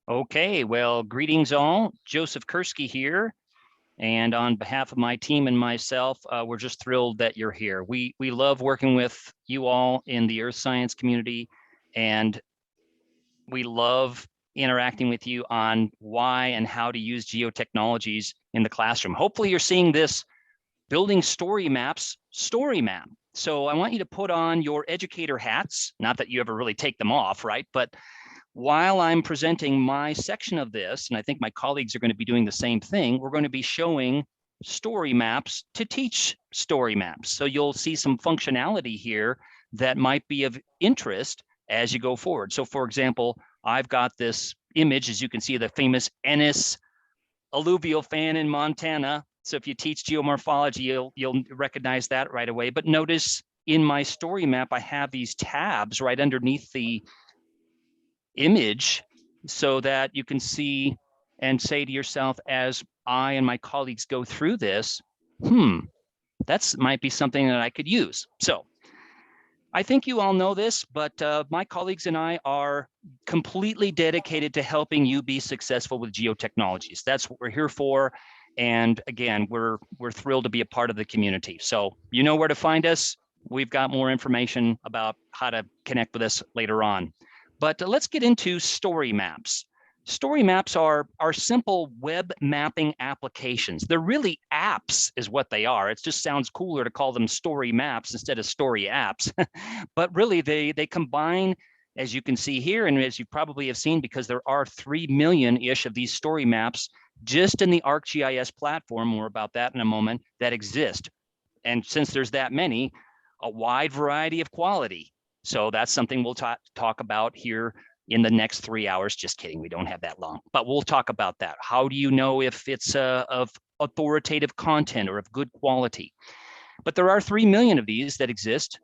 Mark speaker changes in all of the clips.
Speaker 1: Okay, well, greetings all. Joseph Kerski here. And on behalf of my team and myself, we're just thrilled that you're here. We love working with you all in the earth science community, and we love interacting with you on why and how to use geotechnologies in the classroom. Hopefully you're seeing this Building Story Maps story map. So I want you to put on your educator hats, not that you ever really take them off, right? But while I'm presenting my section of this, and I think my colleagues are going to be doing the same thing, we're going to be showing story maps to teach story maps. So you'll see some functionality here that might be of interest as you go forward. So for example, I've got this image, as you can see, the famous Ennis alluvial fan in Montana. So if you teach geomorphology, you'll recognize that right away. But notice in my story map, I have these tabs right underneath the image so that you can see and say to yourself, as I and my colleagues go through this, that's might be something that I could use. So I think you all know this, but my colleagues and I are completely dedicated to helping you be successful with geotechnologies. That's what we're here for. And again, we're thrilled to be a part of the community. So you know where to find us. We've got more information about how to connect with us later on. But let's get into story maps. Story maps are simple web mapping applications. They're really apps is what they are. It just sounds cooler to call them story maps instead of story apps. But really they combine, as you can see here, and as you probably have seen, because there are 3 million-ish of these story maps just in the ArcGIS platform, more about that in a moment, that exist. And since there's that many, a wide variety of quality. So that's something we'll talk about here in the next 3 hours. Just kidding, we don't have that long, but we'll talk about that. How do you know if it's of authoritative content or of good quality? But there are 3 million of these that exist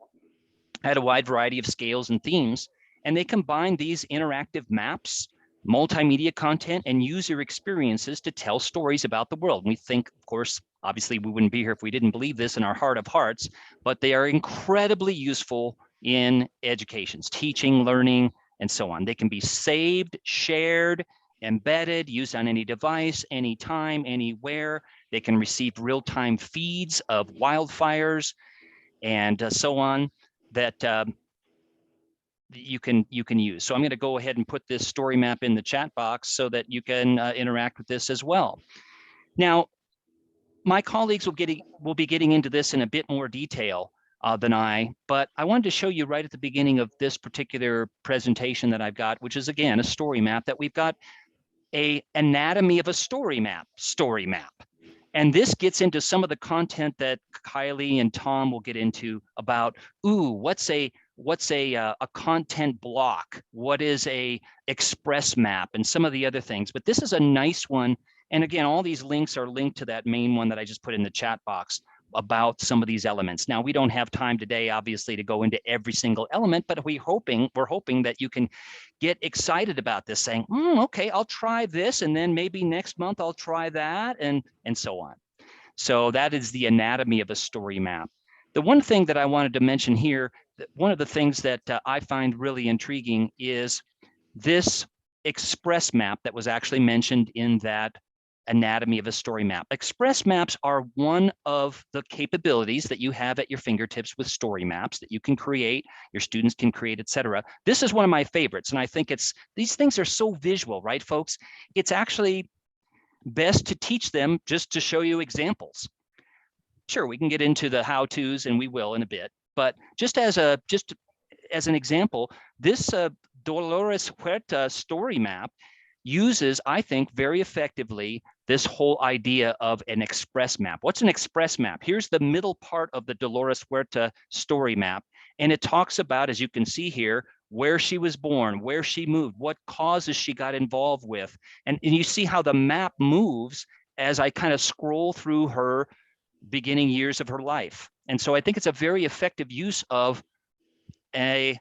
Speaker 1: at a wide variety of scales and themes, and they combine these interactive maps, multimedia content, and user experiences to tell stories about the world. And we think, of course, obviously we wouldn't be here if we didn't believe this in our heart of hearts, but they are incredibly useful in educations, teaching, learning, and so on. They can be saved, shared, embedded, used on any device, anytime, anywhere. They can receive real-time feeds of wildfires and so on that you can use. So I'm going to go ahead and put this story map in the chat box so that you can interact with this as well. Now, my colleagues will be getting into this in a bit more detail than I, but I wanted to show you right at the beginning of this particular presentation that I've got, which is again a story map, that we've got a anatomy of a story map. And this gets into some of the content that Kylie and Tom will get into about, what's a content block? What is a express map? And some of the other things. But this is a nice one. And again, all these links are linked to that main one that I just put in the chat box about some of these elements. Now, we don't have time today, obviously, to go into every single element, but we're hoping that you can get excited about this, saying, okay, I'll try this, and then maybe next month I'll try that, and so on. So that is the anatomy of a story map. The one thing that I wanted to mention here, one of the things that I find really intriguing is this express map that was actually mentioned in that anatomy of a story map. Express maps are one of the capabilities that you have at your fingertips with story maps that you can create, your students can create, etc. This is one of my favorites, and I think these things are so visual, right, folks? It's actually best to teach them just to show you examples. Sure, we can get into the how-tos, and we will in a bit, but just as an example, this Dolores Huerta story map uses, I think, very effectively this whole idea of an express map. What's an express map? Here's the middle part of the Dolores Huerta story map, and it talks about, as you can see here, where she was born, where she moved, what causes she got involved with. And you see how the map moves as I kind of scroll through her beginning years of her life. And so I think it's a very effective use of a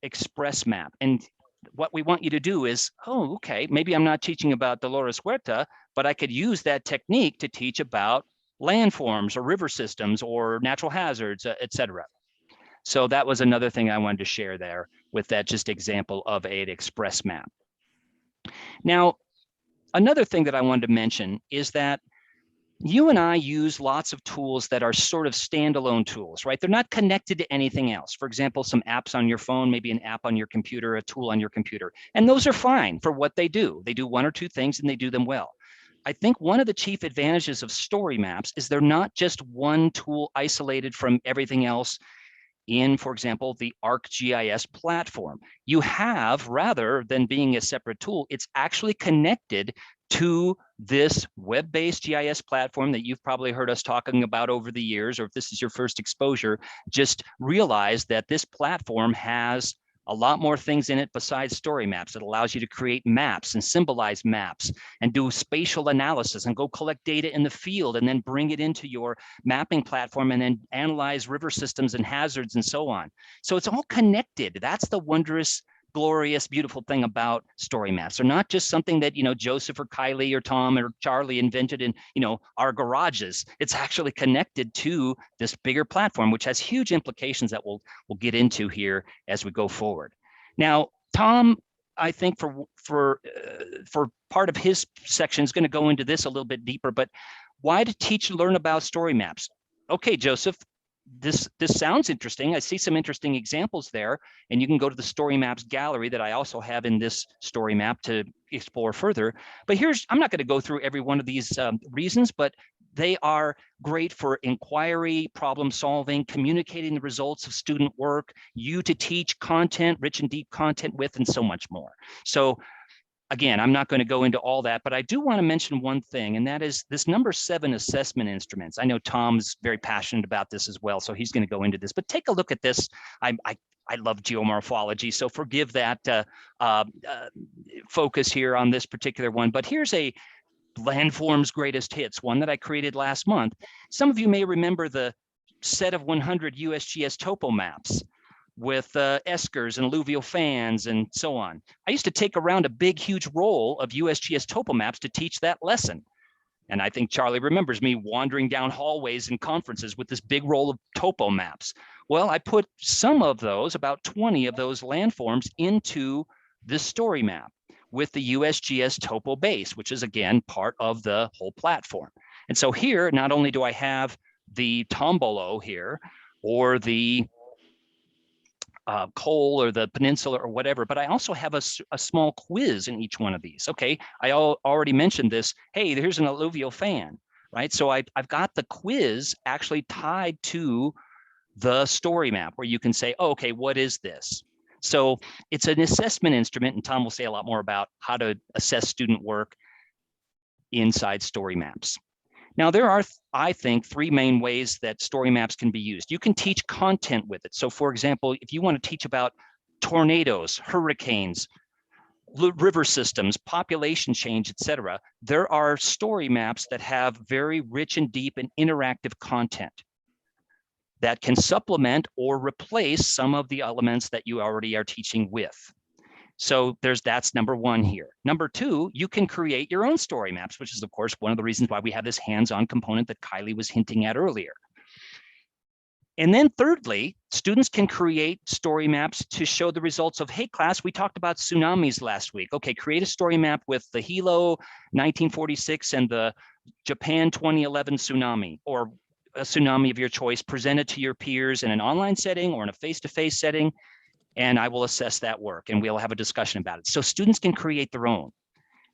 Speaker 1: express map. And what we want you to do is, okay, maybe I'm not teaching about Dolores Huerta, but I could use that technique to teach about landforms or river systems or natural hazards, etc. So that was another thing I wanted to share there with that just example of an express map. Now, another thing that I wanted to mention is that you and I use lots of tools that are sort of standalone tools, right? They're not connected to anything else. For example, some apps on your phone, maybe an app on your computer, a tool on your computer. And those are fine for what they do. They do one or two things and they do them well. I think one of the chief advantages of StoryMaps is they're not just one tool isolated from everything else in, for example, the Arcgis platform. You have, rather than being a separate tool, it's actually connected to this web-based GIS platform that you've probably heard us talking about over the years, or if this is your first exposure, just realize that this platform has a lot more things in it besides StoryMaps. It allows you to create maps and symbolize maps and do spatial analysis and go collect data in the field and then bring it into your mapping platform and then analyze river systems and hazards and so on. So it's all connected. That's the wondrous, glorious, beautiful thing about StoryMaps. They're not just something that, Joseph or Kylie or Tom or Charlie invented in, our garages. It's actually connected to this bigger platform, which has huge implications that we'll get into here as we go forward. Now, Tom, I think for part of his section is going to go into this a little bit deeper, but why to teach and learn about StoryMaps? Okay, Joseph, this sounds interesting. I see some interesting examples there, and you can go to the StoryMaps gallery that I also have in this story map to explore further. But I'm not going to go through every one of these reasons, but they are great for inquiry, problem solving, communicating the results of student work, you to teach content, rich and deep content with, and so much more. So again, I'm not going to go into all that, but I do want to mention one thing, and that is this number 7 assessment instruments. I know Tom's very passionate about this as well, so he's going to go into this, but take a look at this. I love geomorphology, so forgive that focus here on this particular one, but here's a Landform's Greatest Hits, one that I created last month. Some of you may remember the set of 100 USGS topo maps with eskers and alluvial fans and so on. I used to take around a big, huge roll of USGS topo maps to teach that lesson. And I think Charlie remembers me wandering down hallways and conferences with this big roll of topo maps. Well, I put some of those, about 20 of those landforms, into this story map with the USGS topo base, which is again part of the whole platform. And so here, not only do I have the tombolo here, or the coal or the peninsula or whatever, but I also have a small quiz in each one of these. Okay, I already mentioned this. Hey, here's an alluvial fan, right? So I've got the quiz actually tied to the story map where you can say, oh, okay, what is this? So it's an assessment instrument, and Tom will say a lot more about how to assess student work inside StoryMaps. Now, there are, I think, 3 main ways that StoryMaps can be used. You can teach content with it. So, for example, if you want to teach about tornadoes, hurricanes, river systems, population change, etc., there are story maps that have very rich and deep and interactive content that can supplement or replace some of the elements that you already are teaching with. So that's number 1 here. Number 2, you can create your own story maps, which is, of course, one of the reasons why we have this hands-on component that Kylie was hinting at earlier. And then thirdly, students can create story maps to show the results of, hey, class, we talked about tsunamis last week. Okay, create a story map with the Hilo 1946 and the Japan 2011 tsunami, or a tsunami of your choice. Present it to your peers in an online setting or in a face-to-face setting, and I will assess that work and we'll have a discussion about it. So students can create their own.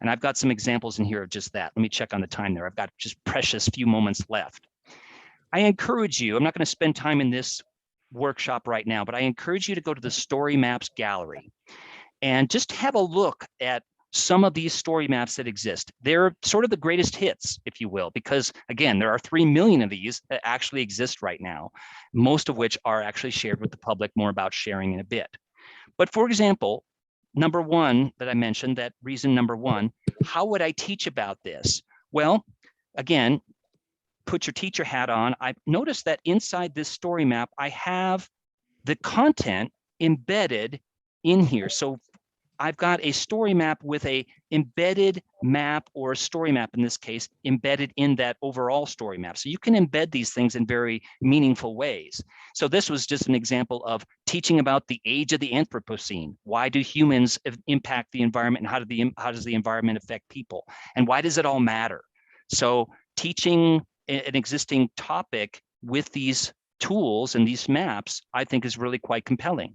Speaker 1: And I've got some examples in here of just that. Let me check on the time there. I've got just precious few moments left. I encourage you, I'm not going to spend time in this workshop right now, but I encourage you to go to the StoryMaps gallery and just have a look at some of these story maps that exist. They're sort of the greatest hits, if you will, because again, there are 3 million of these that actually exist right now, most of which are actually shared with the public, more about sharing in a bit. But for example, number 1 that I mentioned, that reason number 1, how would I teach about this? Well, again, put your teacher hat on. I've noticed that inside this story map, I have the content embedded in here. So I've got a story map with a embedded map, or a story map in this case, embedded in that overall story map. So you can embed these things in very meaningful ways. So this was just an example of teaching about the age of the Anthropocene. Why do humans impact the environment, and how does the environment affect people? And why does it all matter? So teaching an existing topic with these tools and these maps, I think is really quite compelling.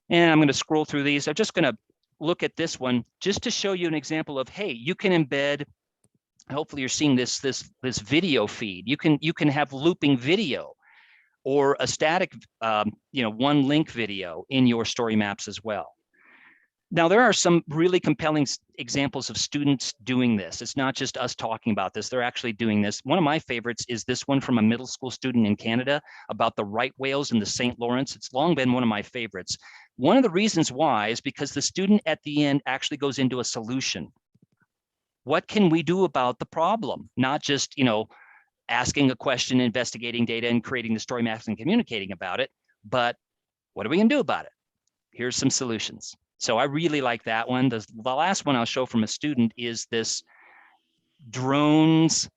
Speaker 1: And I'm going to scroll through these. I'm just going to look at this one just to show you an example of, hey, you can embed, hopefully you're seeing this video feed. You can have looping video or a static, one link video in your story maps as well. Now, there are some really compelling examples of students doing this. It's not just us talking about this, they're actually doing this. One of my favorites is this one from a middle school student in Canada about the right whales in the St. Lawrence. It's long been one of my favorites. One of the reasons why is because the student at the end actually goes into a solution. What can we do about the problem? Not just, asking a question, investigating data, and creating the story maps and communicating about it, but what are we gonna do about it? Here's some solutions. So I really like that one. The last one I'll show from a student is this drones-based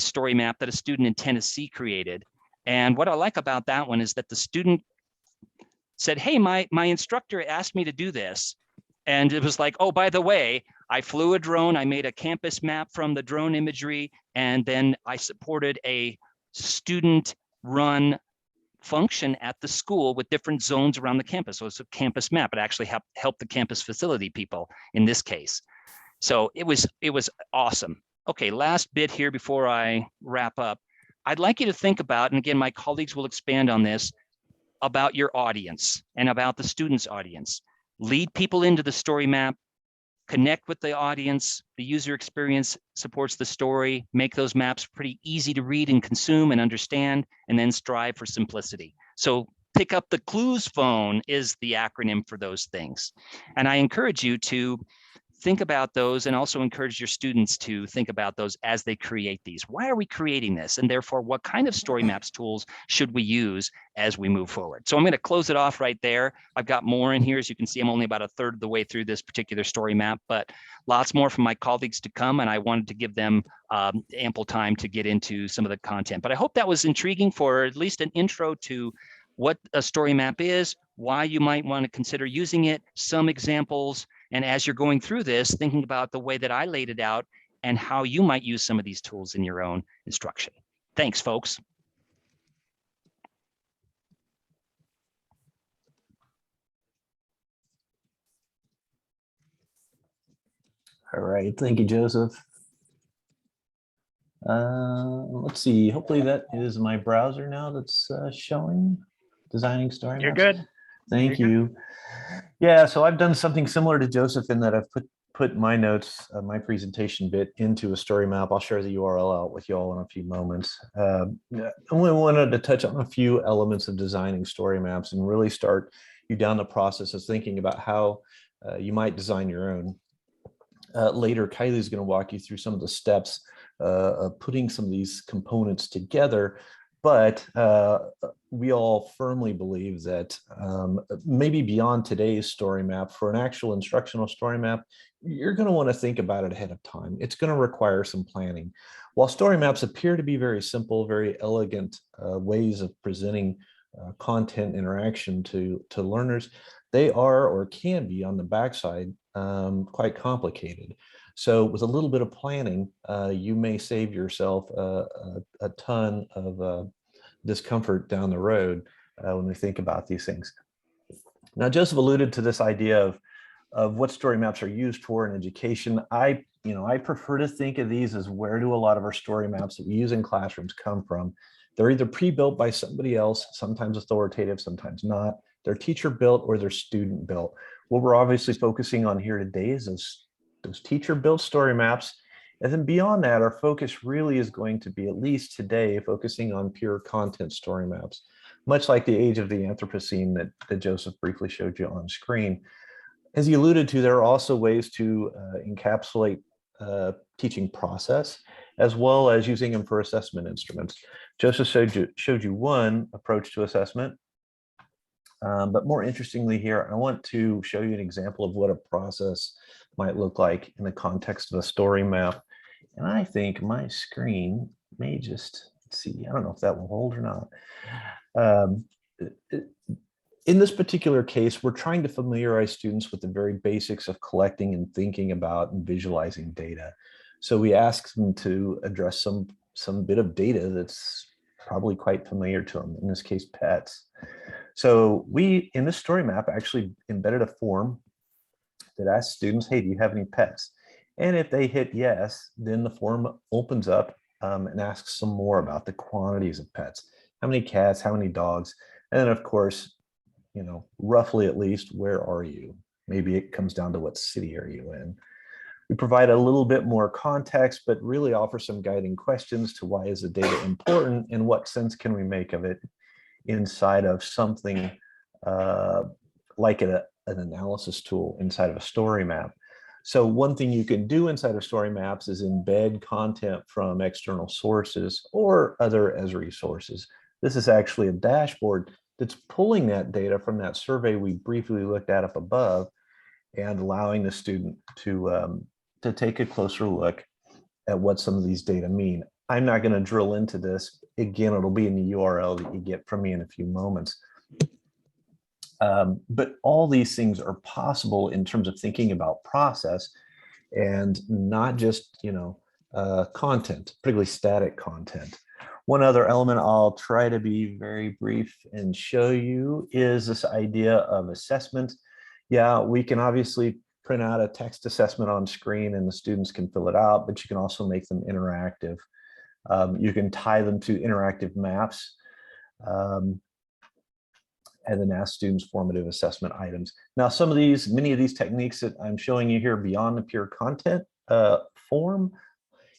Speaker 1: story map that a student in Tennessee created. And what I like about that one is that the student said, hey, my instructor asked me to do this. And it was like, oh, by the way, I flew a drone, I made a campus map from the drone imagery, and then I supported a student-run function at the school with different zones around the campus. So it's a campus map. It actually helped the campus facility people in this case. So it was awesome. Okay, last bit here before I wrap up. I'd like you to think about, and again, my colleagues will expand on this, about your audience and about the student's audience. Lead people into the story map, connect with the audience. The user experience supports the story, make those maps pretty easy to read and consume and understand, and then strive for simplicity. So pick up the clues phone is the acronym for those things. And I encourage you to think about those, and also encourage your students to think about those as they create these. Why are we creating this? And therefore, what kind of story maps tools should we use as we move forward? So I'm going to close it off right there. I've got more in here. As you can see, I'm only about a third of the way through this particular story map, but lots more from my colleagues to come. And I wanted to give them ample time to get into some of the content. But I hope that was intriguing for at least an intro to what a story map is, why you might want to consider using it, some examples, and as you're going through this, thinking about the way that I laid it out and how you might use some of these tools in your own instruction. Thanks, folks.
Speaker 2: All right, thank you, Joseph. Let's see, hopefully that is my browser now that's showing, designing story maps.
Speaker 3: You're good.
Speaker 2: Thank you. Yeah, so I've done something similar to Joseph in that I've put my notes, my presentation bit into a story map. I'll share the URL out with you all in a few moments. I only wanted to touch on a few elements of designing story maps and really start you down the process of thinking about how you might design your own. Later, Kylie is going to walk you through some of the steps of putting some of these components together. But we all firmly believe that maybe beyond today's story map, for an actual instructional story map, you're going to want to think about it ahead of time. It's going to require some planning. While story maps appear to be very simple, very elegant ways of presenting content interaction to learners, they are or can be on the backside quite complicated. So with a little bit of planning, you may save yourself a ton of discomfort down the road when we think about these things. Now, Joseph alluded to this idea of what story maps are used for in education. I prefer to think of these as, where do a lot of our story maps that we use in classrooms come from? They're either pre-built by somebody else, sometimes authoritative, sometimes not. They're teacher built or they're student built. What we're obviously focusing on here today is those teacher built story maps. And then beyond that, our focus really is going to be, at least today, focusing on pure content story maps, much like the age of the Anthropocene that Joseph briefly showed you on screen. As he alluded to, there are also ways to encapsulate teaching process, as well as using them for assessment instruments. Joseph showed you one approach to assessment. But more interestingly here, I want to show you an example of what a process might look like in the context of a story map. And I think my screen may just, let's see, I don't know if that will hold or not. in this particular case, we're trying to familiarize students with the very basics of collecting and thinking about and visualizing data. So we ask them to address some bit of data that's probably quite familiar to them, in this case, pets. So we, in this story map, actually embedded a form that asks students, hey, do you have any pets? And if they hit yes, then the form opens up and asks some more about the quantities of pets. How many cats, how many dogs? And then of course, you know, roughly at least, where are you? Maybe it comes down to what city are you in? We provide a little bit more context, but really offer some guiding questions to why is the data important and what sense can we make of it inside of something like an analysis tool inside of a story map. So one thing you can do inside of story maps is embed content from external sources or other Esri sources. This is actually a dashboard that's pulling that data from that survey we briefly looked at up above and allowing the student to take a closer look at what some of these data mean. I'm not going to drill into this. Again, it'll be in the URL that you get from me in a few moments. But all these things are possible in terms of thinking about process and not just, you know, content, particularly static content. One other element I'll try to be very brief and show you is this idea of assessment. Yeah, we can obviously print out a text assessment on screen and the students can fill it out, but you can also make them interactive. You can tie them to interactive maps and then ask students formative assessment items. Now, many of these techniques that I'm showing you here beyond the pure content form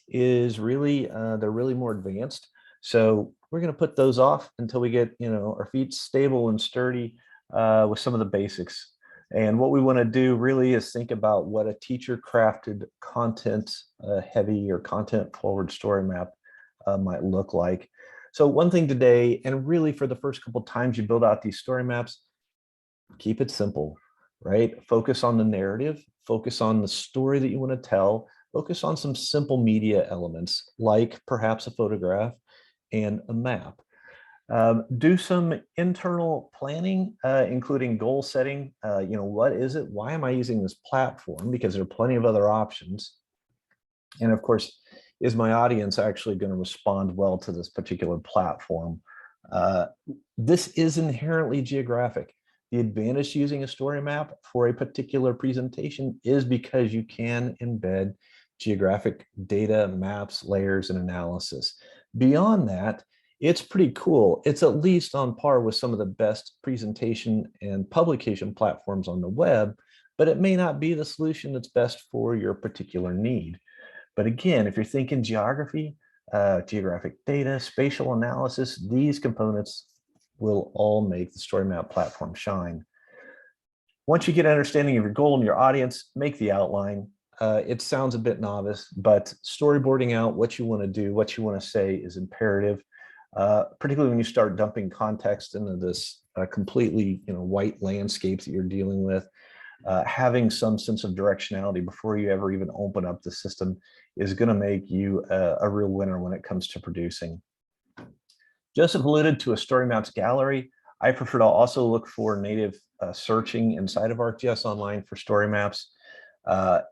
Speaker 2: is really, they're really more advanced. So we're going to put those off until we get, you know, our feet stable and sturdy with some of the basics. And what we want to do really is think about what a teacher crafted content heavy or content forward story map might look like. So one thing today, and really for the first couple of times you build out these story maps, keep it simple, right? Focus on the narrative, focus on the story that you want to tell, focus on some simple media elements like perhaps a photograph and a map. Do some internal planning, including goal setting. You know, what is it? Why am I using this platform? Because there are plenty of other options. And of course, is my audience actually going to respond well to this particular platform? This is inherently geographic. The advantage to using a story map for a particular presentation is because you can embed geographic data, maps, layers, and analysis. Beyond that, it's pretty cool. It's at least on par with some of the best presentation and publication platforms on the web, but it may not be the solution that's best for your particular need. But again, if you're thinking geography, geographic data, spatial analysis, these components will all make the StoryMap platform shine. Once you get an understanding of your goal and your audience, make the outline. It sounds a bit novice, but storyboarding out what you want to do, what you want to say is imperative, particularly when you start dumping context into this completely, you know, white landscape that you're dealing with. Having some sense of directionality before you ever even open up the system is going to make you a real winner when it comes to producing. Joseph alluded to a story maps gallery. I prefer to also look for native searching inside of Arcgis Online for story maps.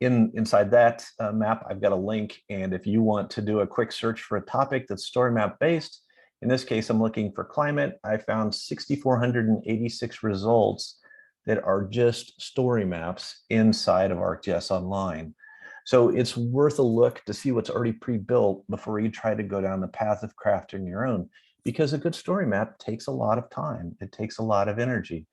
Speaker 2: Inside that map, I've got a link. And if you want to do a quick search for a topic that's story map based, in this case, I'm looking for climate. I found 6,486 results that are just story maps inside of Arcgis Online. So it's worth a look to see what's already pre-built before you try to go down the path of crafting your own, because a good story map takes a lot of time. It takes a lot of energy.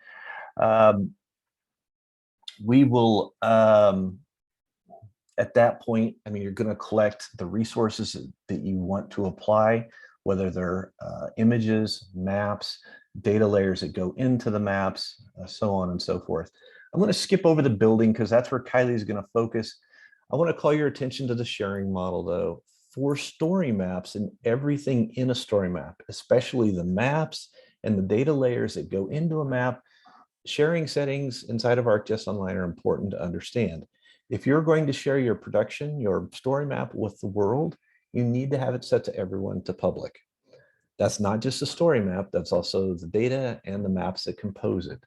Speaker 2: We will, at that point, I mean, you're going to collect the resources that you want to apply, whether they're images, maps, data layers that go into the maps, so on and so forth. I'm going to skip over the building because that's where Kylie is going to focus. I want to call your attention to the sharing model, though. For story maps and everything in a story map, especially the maps and the data layers that go into a map, sharing settings inside of Arcgis Online are important to understand. If you're going to share your production, your story map with the world, you need to have it set to everyone to public. That's not just a story map, that's also the data and the maps that compose it.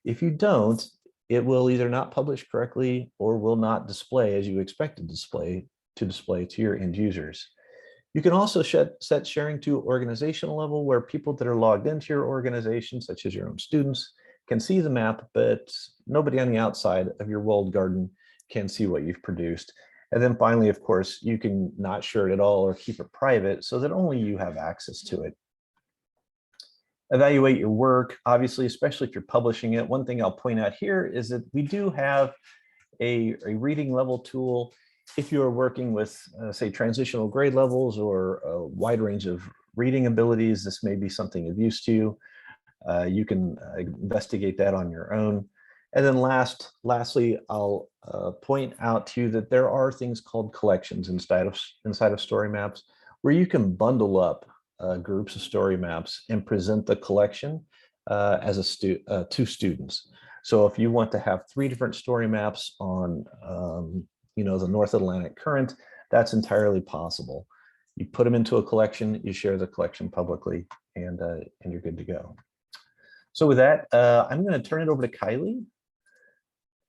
Speaker 2: If you don't, it will either not publish correctly or will not display as you expect it to display to your end users. You can also set sharing to organizational level where people that are logged into your organization, such as your own students, can see the map, but nobody on the outside of your walled garden can see what you've produced. And then finally, of course, you can not share it at all or keep it private so that only you have access to it. Evaluate your work, obviously, especially if you're publishing it. One thing I'll point out here is that we do have a reading level tool. If you are working with, say, transitional grade levels or a wide range of reading abilities, this may be something of use to you. You can investigate that on your own. And then lastly, I'll point out to you that there are things called collections inside of StoryMaps where you can bundle up groups of story maps and present the collection as to students. So if you want to have 3 different story maps on the North Atlantic Current, that's entirely possible. You put them into a collection, you share the collection publicly, and you're good to go. So with that, I'm going to turn it over to Kylie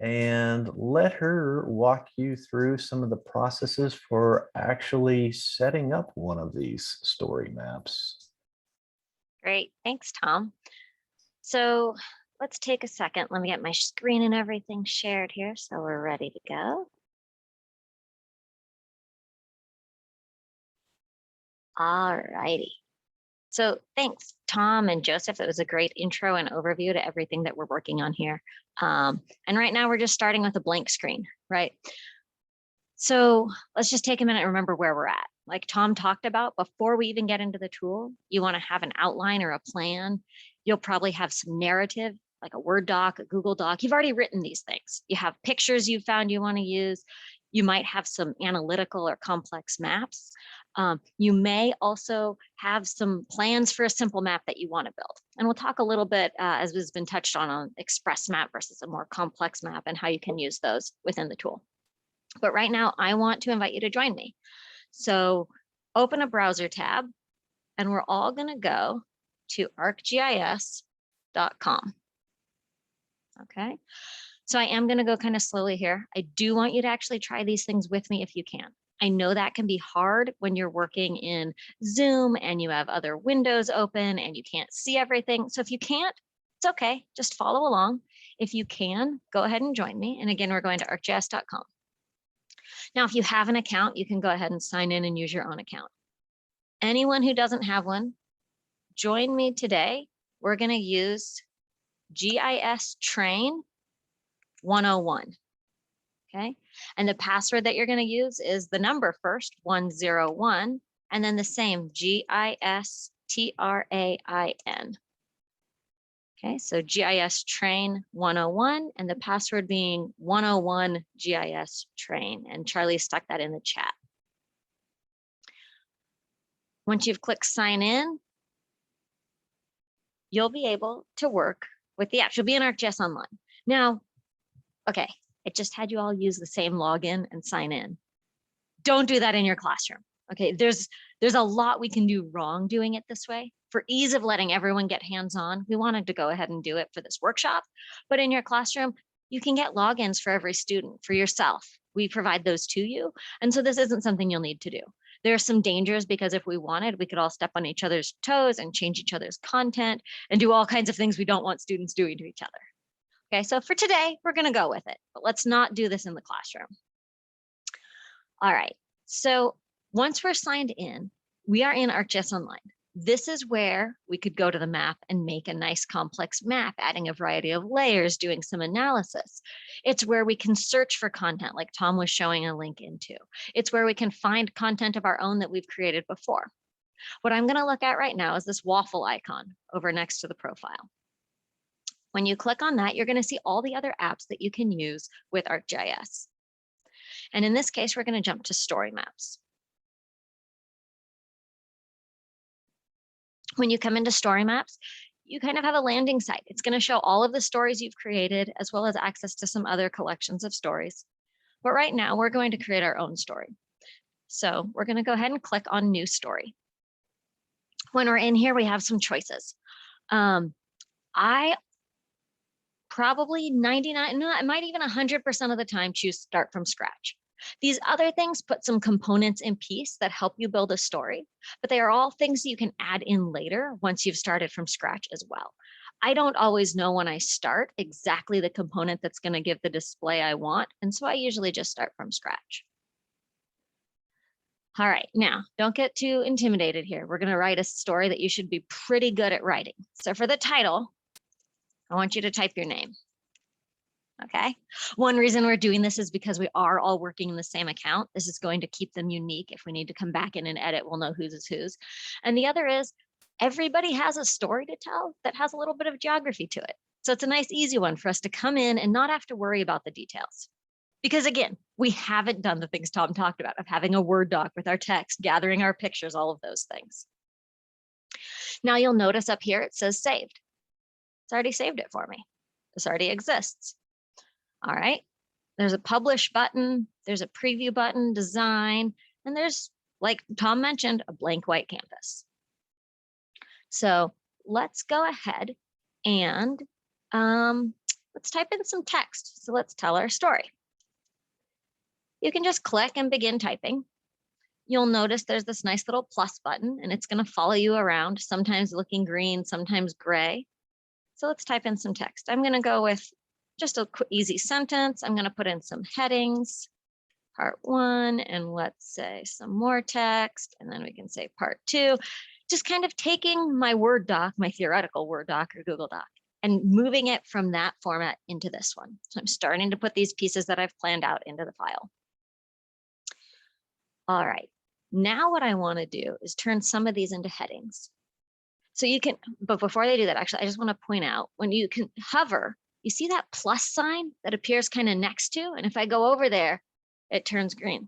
Speaker 2: and let her walk you through some of the processes for actually setting up one of these story maps.
Speaker 3: Great, thanks, Tom. So let's take a second. Let me get my screen and everything shared here so we're ready to go. All righty. So thanks, Tom and Joseph. That was a great intro and overview to everything that we're working on here. And right now we're just starting with a blank screen, right? So let's just take a minute and remember where we're at. Like Tom talked about, before we even get into the tool, you want to have an outline or a plan. You'll probably have some narrative, like a Word doc, a Google Doc. You've already written these things. You have pictures you found you want to use. You might have some analytical or complex maps. You may also have some plans for a simple map that you want to build. And we'll talk a little bit, as has been touched on express map versus a more complex map and how you can use those within the tool. But right now, I want to invite you to join me. So open a browser tab, and we're all going to go to arcgis.com. Okay. So I am going to go kind of slowly here. I do want you to actually try these things with me if you can. I know that can be hard when you're working in Zoom and you have other windows open and you can't see everything. So if you can't, it's okay. Just follow along. If you can, go ahead and join me. And again, we're going to arcgis.com. Now, if you have an account, you can go ahead and sign in and use your own account. Anyone who doesn't have one, join me today. We're going to use GIS Train 101. Okay. And the password that you're going to use is the number first, 101, and then the same GISTRAIN. Okay, so GIS Train 101 and the password being 101 GIS Train. And Charlie stuck that in the chat. Once you've clicked sign in, you'll be able to work with the app. You'll be in Arcgis Online. Now, okay, it just had you all use the same login and sign in. Don't do that in your classroom. Okay, there's a lot we can do wrong doing it this way. For ease of letting everyone get hands-on, we wanted to go ahead and do it for this workshop. But in your classroom, you can get logins for every student, for yourself. We provide those to you. And so this isn't something you'll need to do. There are some dangers because if we wanted, we could all step on each other's toes and change each other's content and do all kinds of things we don't want students doing to each other. Okay, so for today, we're going to go with it, but let's not do this in the classroom. All right, so once we're signed in, we are in Arcgis Online. This is where we could go to the map and make a nice complex map, adding a variety of layers, doing some analysis. It's where we can search for content like Tom was showing a link into. It's where we can find content of our own that we've created before. What I'm going to look at right now is this waffle icon over next to the profile. When you click on that, you're going to see all the other apps that you can use with ArcGIS. And in this case, we're going to jump to StoryMaps. When you come into StoryMaps, you kind of have a landing site. It's going to show all of the stories you've created, as well as access to some other collections of stories. But right now, we're going to create our own story. So we're going to go ahead and click on New Story. When we're in here, we have some choices. I probably 99, no, it might even 100% of the time choose start from scratch. These other things put some components in piece that help you build a story, but they are all things that you can add in later once you've started from scratch as well. I don't always know when I start exactly the component that's going to give the display I want, and so I usually just start from scratch. All right, now don't get too intimidated here. We're going to write a story that you should be pretty good at writing. So for the title, I want you to type your name. Okay. One reason we're doing this is because we are all working in the same account. This is going to keep them unique. If we need to come back in and edit, we'll know whose is whose. And the other is everybody has a story to tell that has a little bit of geography to it. So it's a nice, easy one for us to come in and not have to worry about the details. Because again, we haven't done the things Tom talked about of having a Word doc with our text, gathering our pictures, all of those things. Now you'll notice up here, it says saved. It's already saved it for me. This already exists. All right, there's a publish button, there's a preview button, design, and there's, like Tom mentioned, a blank white canvas. So let's go ahead and let's type in some text. So let's tell our story. You can just click and begin typing. You'll notice there's this nice little plus button, and it's going to follow you around, sometimes looking green, sometimes gray. So let's type in some text. I'm going to go with just a quick, easy sentence. I'm going to put in some headings, part 1, and let's say some more text, and then we can say part 2. Just kind of taking my Word doc, my theoretical Word doc or Google Doc, and moving it from that format into this one. So I'm starting to put these pieces that I've planned out into the file. All right, now what I want to do is turn some of these into headings. So you can, but before they do that, actually, I just want to point out when you can hover, you see that plus sign that appears kind of next to, and if I go over there, it turns green.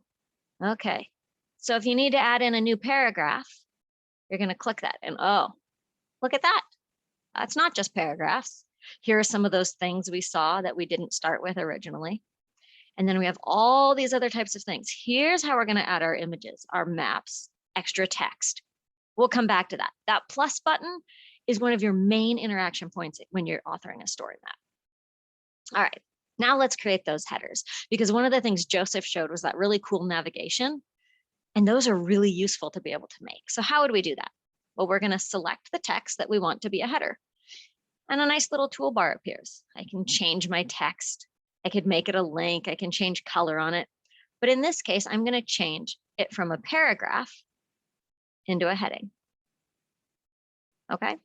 Speaker 3: Okay, so if you need to add in a new paragraph, you're going to click that, and oh, look at that. That's not just paragraphs. Here are some of those things we saw that we didn't start with originally. And then we have all these other types of things. Here's how we're going to add our images, our maps, extra text. We'll come back to that. That plus button is one of your main interaction points when you're authoring a story map. All right, now let's create those headers, because one of the things Joseph showed was that really cool navigation, and those are really useful to be able to make. So how would we do that? Well, we're going to select the text that we want to be a header, and a nice little toolbar appears. I can change my text. I could make it a link. I can change color on it. But in this case, I'm going to change it from a paragraph into a heading. Okay.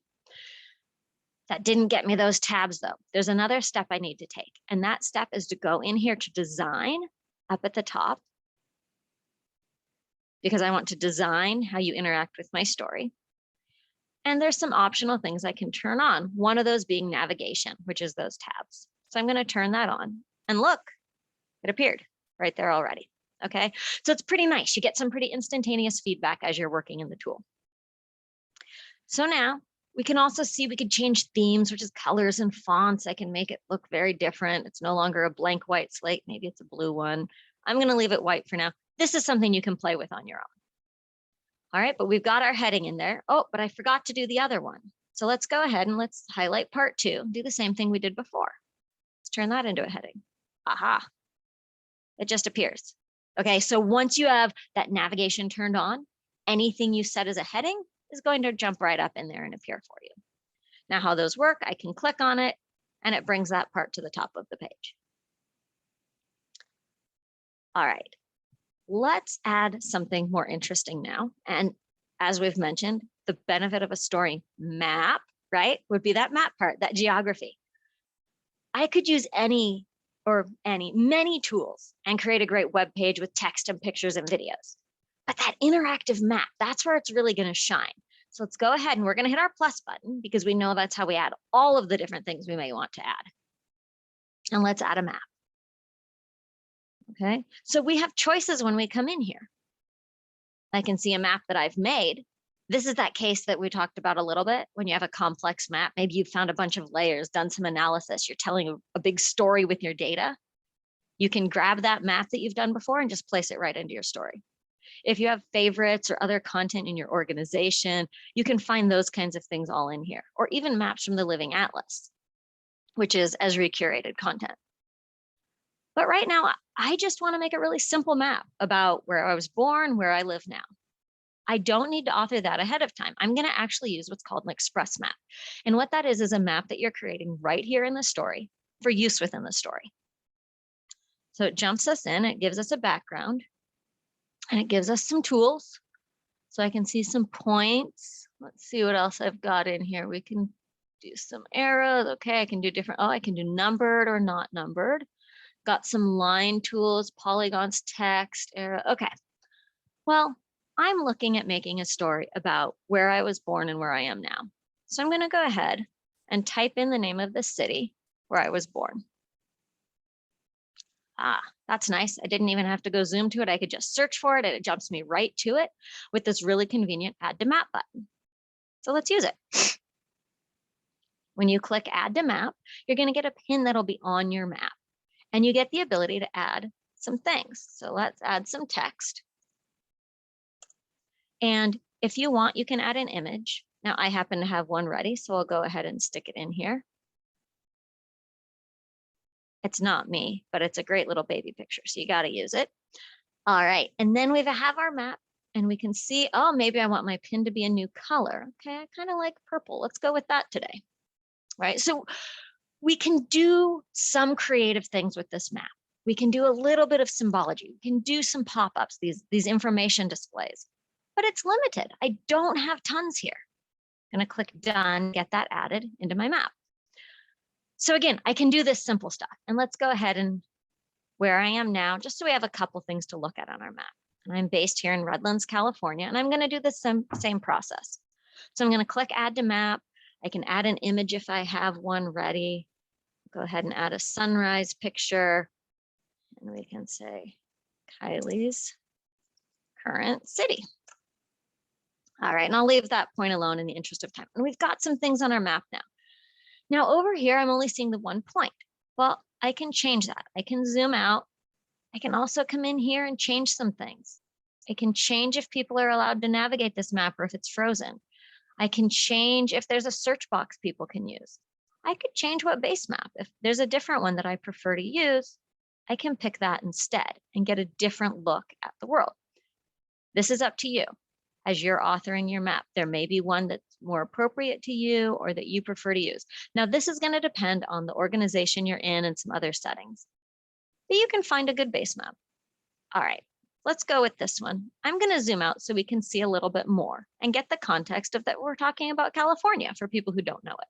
Speaker 3: That didn't get me those tabs though. There's another step I need to take, and that step is to go in here to design up at the top, because I want to design how you interact with my story. And there's some optional things I can turn on, one of those being navigation, which is those tabs. So I'm going to turn that on, and look, it appeared right there already. Okay, so it's pretty nice. You get some pretty instantaneous feedback as you're working in the tool. So now we can also see we could change themes, which is colors and fonts. I can make it look very different. It's no longer a blank white slate. Maybe it's a blue one. I'm going to leave it white for now. This is something you can play with on your own. All right, but we've got our heading in there. Oh, but I forgot to do the other one. So let's go ahead and let's highlight part 2. Do the same thing we did before. Let's turn that into a heading. Aha, it just appears. Okay, so once you have that navigation turned on, anything you set as a heading is going to jump right up in there and appear for you. Now how those work, I can click on it and it brings that part to the top of the page. All right, let's add something more interesting now. And as we've mentioned, the benefit of a story map, right, would be that map part, that geography. I could use many tools and create a great web page with text and pictures and videos. But that interactive map, that's where it's really going to shine. So let's go ahead and we're going to hit our plus button, because we know that's how we add all of the different things we may want to add. And let's add a map. Okay, so we have choices when we come in here. I can see a map that I've made. This is that case that we talked about a little bit. When you have a complex map, maybe you've found a bunch of layers, done some analysis, you're telling a big story with your data. You can grab that map that you've done before and just place it right into your story. If you have favorites or other content in your organization, you can find those kinds of things all in here, or even maps from the Living Atlas. which is Esri curated content. But right now, I just want to make a really simple map about where I was born, where I live now. I don't need to author that ahead of time. I'm going to actually use what's called an express map. And what that is a map that you're creating right here in the story for use within the story. So it jumps us in, it gives us a background, and it gives us some tools. So I can see some points. Let's see what else I've got in here. We can do some arrows. Okay, I can do different, I can do numbered or not numbered. Got some line tools, polygons, text, arrow. Okay, well, I'm looking at making a story about where I was born and where I am now. So I'm going to go ahead and type in the name of the city where I was born. Ah, that's nice. I didn't even have to go zoom to it. I could just search for it and it jumps me right to it with this really convenient add to map button. So let's use it. When you click add to map, you're going to get a pin that'll be on your map. And you get the ability to add some things. So let's add some text. And if you want, you can add an image. Now I happen to have one ready, so I'll go ahead and stick it in here. It's not me, but it's a great little baby picture, so you got to use it. All right, and then we have our map and we can see, oh, maybe I want my pin to be a new color. Okay, I kind of like purple. Let's go with that today. Right, so we can do some creative things with this map. We can do a little bit of symbology. We can do some pop-ups, these information displays, but it's limited. I don't have tons here. I'm gonna click done, get that added into my map. So again, I can do this simple stuff. And let's go ahead and where I am now, just so we have a couple things to look at on our map. And I'm based here in Redlands, California, and I'm gonna do the same process. So I'm gonna click add to map. I can add an image if I have one ready. Go ahead and add a sunrise picture. And we can say Kylie's current city. All right, and I'll leave that point alone in the interest of time. And we've got some things on our map now. Now over here, I'm only seeing the one point. Well, I can change that. I can zoom out. I can also come in here and change some things. I can change if people are allowed to navigate this map or if it's frozen. I can change if there's a search box people can use. I could change what base map. If there's a different one that I prefer to use, I can pick that instead and get a different look at the world. This is up to you. As you're authoring your map, there may be one that's more appropriate to you or that you prefer to use. Now, this is going to depend on the organization you're in and some other settings, but you can find a good base map. All right, let's go with this one. I'm going to zoom out so we can see a little bit more and get the context of that we're talking about California for people who don't know it.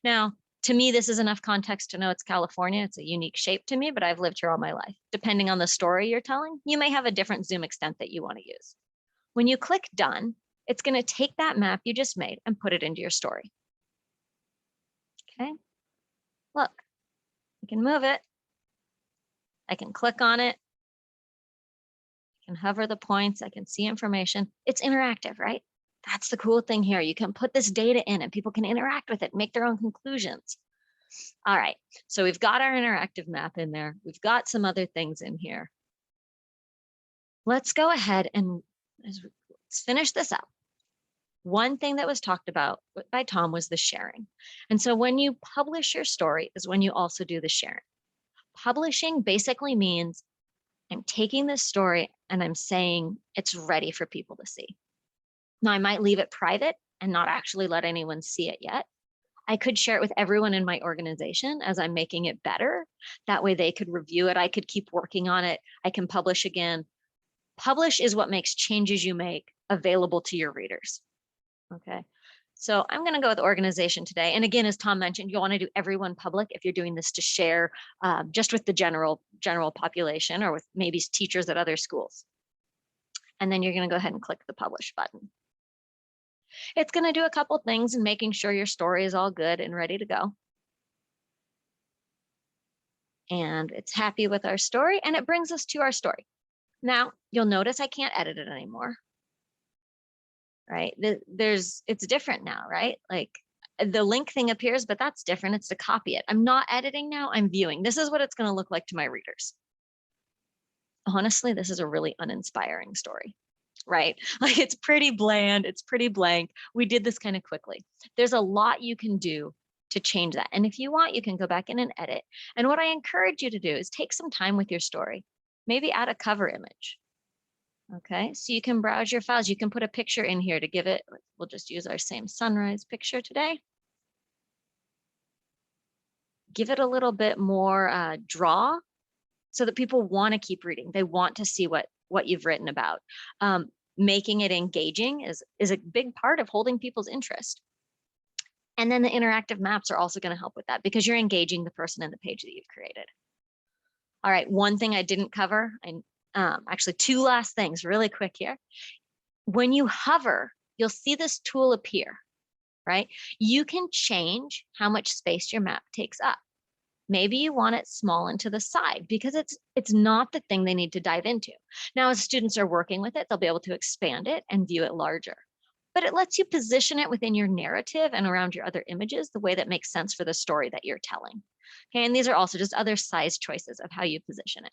Speaker 3: Now, to me, this is enough context to know it's California. It's a unique shape to me, but I've lived here all my life. Depending on the story you're telling, you may have a different zoom extent that you want to use. When you click done, it's going to take that map you just made and put it into your story. Okay, look, I can move it. I can click on it. I can hover the points. I can see information. It's interactive, right? That's the cool thing here. You can put this data in and people can interact with it, make their own conclusions. All right, so we've got our interactive map in there. We've got some other things in here. Let's go ahead and let's finish this up. One thing that was talked about by Tom was the sharing. And so when you publish your story is when you also do the sharing. Publishing basically means I'm taking this story and I'm saying it's ready for people to see. Now, I might leave it private and not actually let anyone see it yet. I could share it with everyone in my organization as I'm making it better. That way they could review it. I could keep working on it. I can publish again. Publish is what makes changes you make available to your readers. Okay, so I'm going to go with organization today. And again, as Tom mentioned, you want to do everyone public if you're doing this to share just with the general population or with maybe teachers at other schools. And then you're going to go ahead and click the publish button. It's going to do a couple things in making sure your story is all good and ready to go. And it's happy with our story and it brings us to our story. Now, you'll notice I can't edit it anymore, right? It's different now, right? Like the link thing appears, but that's different. It's to copy it. I'm not editing now, I'm viewing. This is what it's going to look like to my readers. Honestly, this is a really uninspiring story, right? Like it's pretty bland, it's pretty blank. We did this kind of quickly. There's a lot you can do to change that. And if you want, you can go back in and edit. And what I encourage you to do is take some time with your story, maybe add a cover image. Okay, so you can browse your files. You can put a picture in here to give it, we'll just use our same sunrise picture today. Give it a little bit more draw so that people want to keep reading. They want to see what you've written about. Making it engaging is a big part of holding people's interest. And then the interactive maps are also going to help with that because you're engaging the person in the page that you've created. All right, one thing I didn't cover, actually two last things really quick here. When you hover, you'll see this tool appear, right? You can change how much space your map takes up. Maybe you want it small and to the side because it's not the thing they need to dive into. Now, as students are working with it, they'll be able to expand it and view it larger. But it lets you position it within your narrative and around your other images the way that makes sense for the story that you're telling. Okay, and these are also just other size choices of how you position it.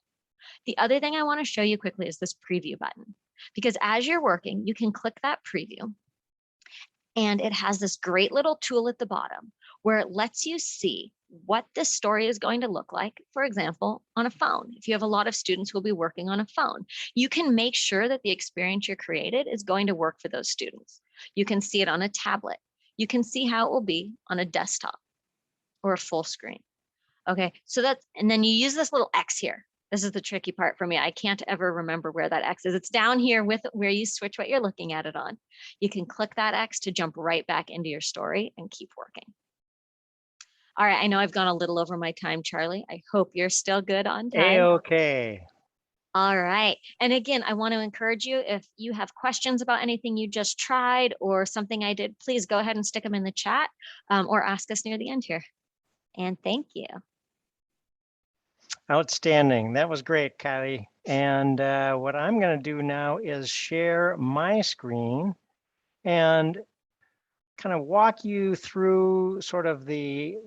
Speaker 3: The other thing I want to show you quickly is this preview button, because as you're working, you can click that preview and it has this great little tool at the bottom where it lets you see what this story is going to look like, for example, on a phone. If you have a lot of students who will be working on a phone, you can make sure that the experience you created is going to work for those students. You can see it on a tablet. You can see how it will be on a desktop or a full screen. Okay, so that's, and then you use this little X here. This is the tricky part for me. I can't ever remember where that X is. It's down here with where you switch what you're looking at it on. You can click that X to jump right back into your story and keep working. All right, I know I've gone a little over my time, Charlie. I hope you're still good on time.
Speaker 4: A-okay.
Speaker 3: All right. And again, I want to encourage you, if you have questions about anything you just tried or something I did, please go ahead and stick them in the chat or ask us near the end here. And thank you.
Speaker 4: Outstanding. That was great, Kylie. And what I'm going to do now is share my screen and kind of walk you through sort of the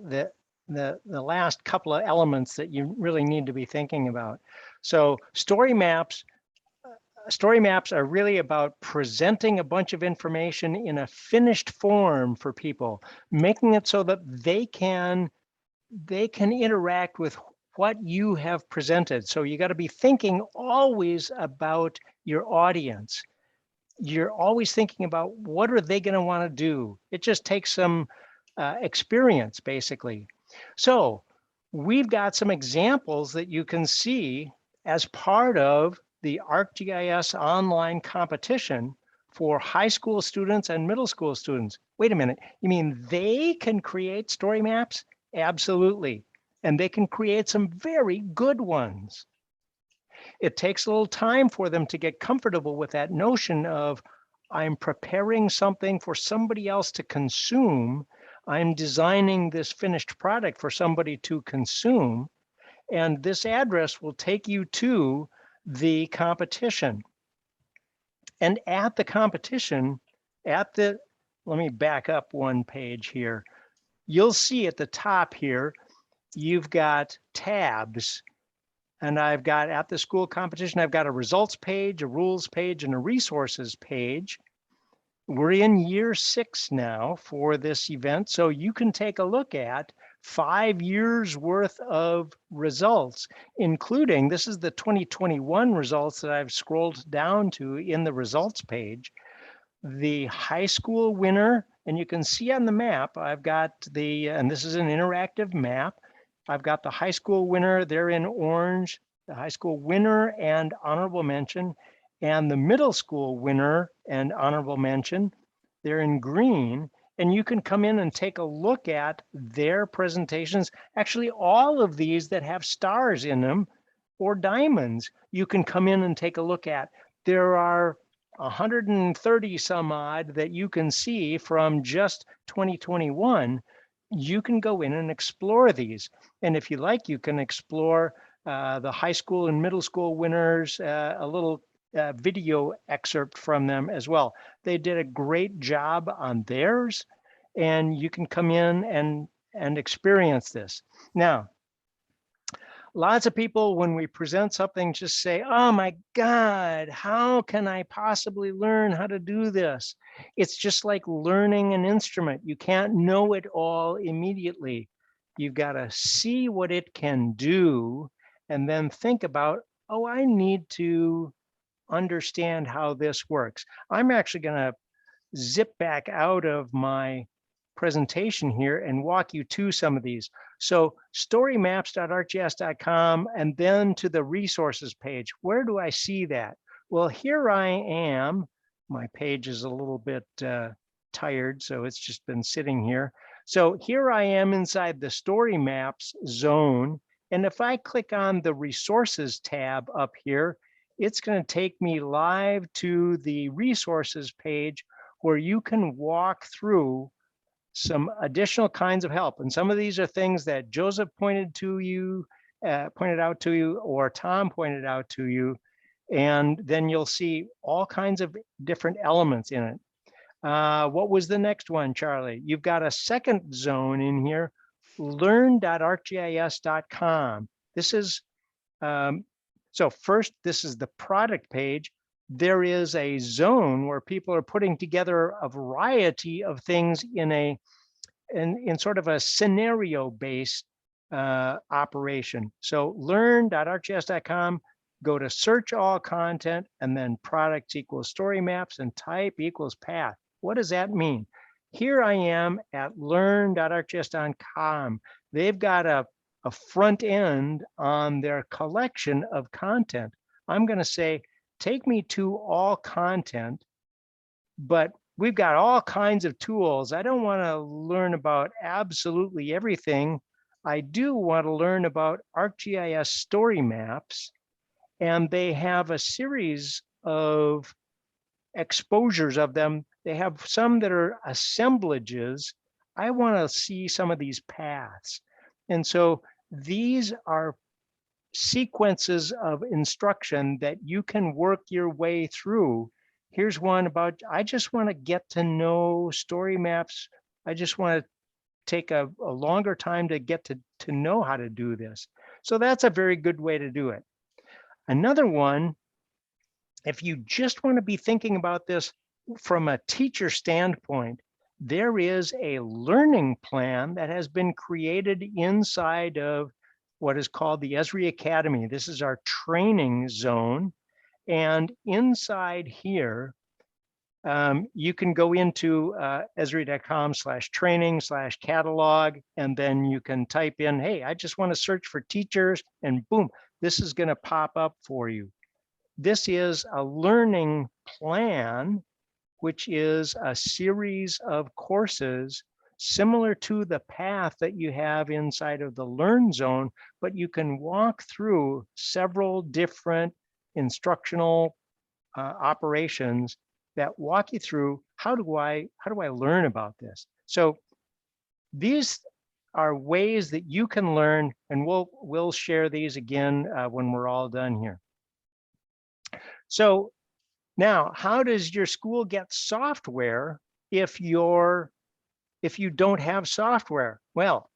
Speaker 4: last couple of elements that you really need to be thinking about. So StoryMaps are really about presenting a bunch of information in a finished form for people, making it so that they can interact with what you have presented. So you got to be thinking always about your audience. You're always thinking about what are they going to want to do. It just takes some experience, basically. So we've got some examples that you can see as part of the ArcGIS online competition for high school students and middle school students. Wait a minute, you mean they can create story maps? Absolutely. And they can create some very good ones. It takes a little time for them to get comfortable with that notion of, I'm preparing something for somebody else to consume. I'm designing this finished product for somebody to consume. And this address will take you to the competition. And at the competition, let me back up one page here. You'll see at the top here, you've got tabs. And I've got at the school competition, I've got a results page, a rules page, and a resources page. We're in year 6 now for this event. So you can take a look at 5 years worth of results, including, this is the 2021 results that I've scrolled down to in the results page. The high school winner, and you can see on the map, I've got and this is an interactive map. I've got the high school winner there in orange, the high school winner and honorable mention, and the middle school winner and honorable mention, they're in green. And you can come in and take a look at their presentations. Actually, all of these that have stars in them or diamonds, you can come in and take a look at. There are 130 some odd that you can see from just 2021. You can go in and explore these. And if you like, you can explore the high school and middle school winners, a little video excerpt from them as well. They did a great job on theirs, and you can come in and experience this. Now, Lots of people, when we present something, just say, oh my God, how can I possibly learn how to do this? It's just like learning an instrument. You can't know it all immediately. You've got to see what it can do and then think about, oh, I need to understand how this works. I'm actually going to zip back out of my presentation here and walk you to some of these. So storymaps.arcgis.com and then to the resources page. Where do I see that? Well, here I am. My page is a little bit tired, so it's just been sitting here. So here I am inside the StoryMaps zone. And if I click on the resources tab up here, it's going to take me live to the resources page where you can walk through some additional kinds of help. And some of these are things that Joseph pointed out to you, or Tom pointed out to you. And then you'll see all kinds of different elements in it. What was the next one, Charlie? You've got a second zone in here, learn.arcgis.com. This is, so first, this is the product page. There is a zone where people are putting together a variety of things in sort of a scenario-based operation. So learn.arcgis.com, go to search all content, and then products equals story maps and type equals path. What does that mean? Here I am at learn.arcgis.com. They've got a front end on their collection of content. I'm going to say, take me to all content, but we've got all kinds of tools. I don't want to learn about absolutely everything. I do want to learn about ArcGIS story maps, and they have a series of exposures of them. They have some that are assemblages. I want to see some of these paths. And so these are sequences of instruction that you can work your way through. Here's one about, I just want to get to know story maps. I just want to take a longer time to get to know how to do this. So that's a very good way to do it. Another one, if you just want to be thinking about this from a teacher standpoint, there is a learning plan that has been created inside of what is called the Esri Academy. This is our training zone. And inside here, you can go into esri.com/training/catalog, and then you can type in, hey, I just want to search for teachers, and boom, this is going to pop up for you. This is a learning plan, which is a series of courses similar to the path that you have inside of the Learn Zone, but you can walk through several different instructional operations that walk you through how do I learn about this. So these are ways that you can learn, and we'll share these again when we're all done here. So now, how does your school get software if you don't have software? Well,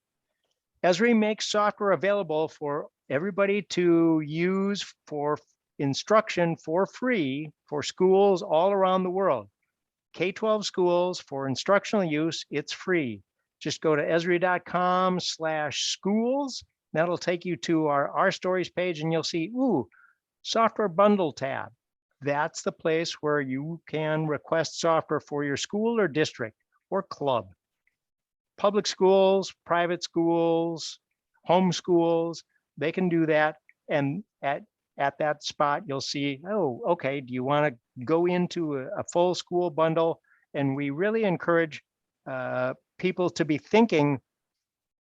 Speaker 4: Esri makes software available for everybody to use for instruction for free for schools all around the world. K-12 schools for instructional use, it's free. Just go to esri.com/schools. That'll take you to our stories page, and you'll see, ooh, software bundle tab. That's the place where you can request software for your school or district or club. Public schools, private schools, home schools, they can do that. And at that spot, you'll see, oh, okay, do you want to go into a full school bundle? And we really encourage people to be thinking,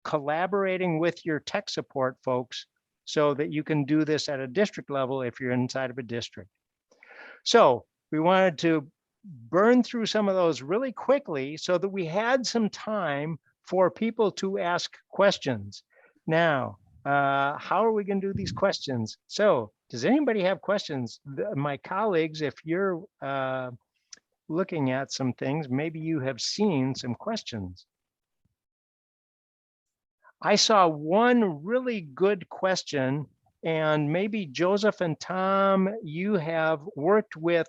Speaker 4: collaborating with your tech support folks so that you can do this at a district level if you're inside of a district. So we wanted to burn through some of those really quickly so that we had some time for people to ask questions. Now, how are we going to do these questions? So does anybody have questions? My colleagues, if you're looking at some things, maybe you have seen some questions. I saw one really good question, and maybe Joseph and Tom, you have worked with